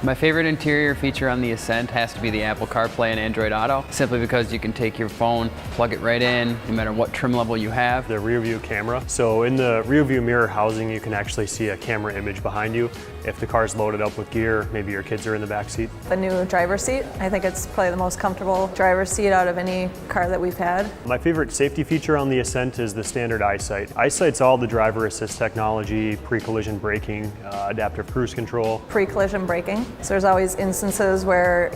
My favorite interior feature on the Ascent has to be the Apple CarPlay and Android Auto, simply because you can take your phone, plug it right in, no matter what trim level you have. The rear view camera. So in the rear view mirror housing, you can actually see a camera image behind you. If the car's loaded up with gear, maybe your kids are in the back seat. The new driver's seat, I think it's probably the most comfortable driver's seat out of any car that we've had. My favorite safety feature on the Ascent is the standard EyeSight. EyeSight's all the driver assist technology, pre-collision braking, adaptive cruise control. Pre-collision braking. So there's always instances where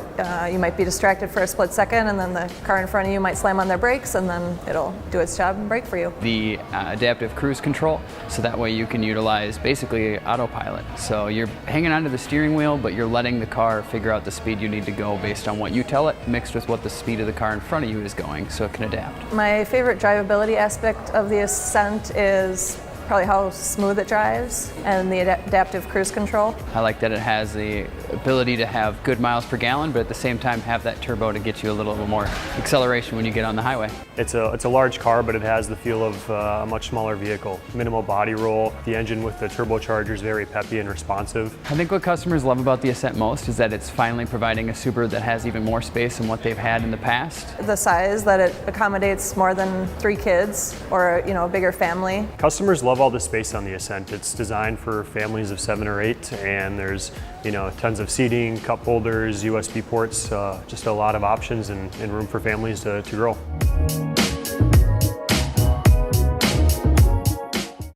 you might be distracted for a split second and then the car in front of you might slam on their brakes and then it'll do its job and brake for you. The adaptive cruise control, so that way you can utilize basically Autopilot. So you're hanging onto the steering wheel, but you're letting the car figure out the speed you need to go based on what you tell it, mixed with what the speed of the car in front of you is going, so it can adapt. My favorite drivability aspect of the Ascent is probably how smooth it drives and the adaptive cruise control. I like that it has the ability to have good miles per gallon, but at the same time have that turbo to get you a little bit more acceleration when you get on the highway. It's a large car, but it has the feel of a much smaller vehicle. Minimal body roll. The engine with the turbocharger is very peppy and responsive. I think what customers love about the Ascent most is that it's finally providing a Subaru that has even more space than what they've had in the past. The size, that it accommodates more than 3 kids or a bigger family. Customers love all the space on the Ascent. It's designed for families of 7 or 8, and there's tons of seating, cup holders, USB ports, just a lot of options and room for families to grow.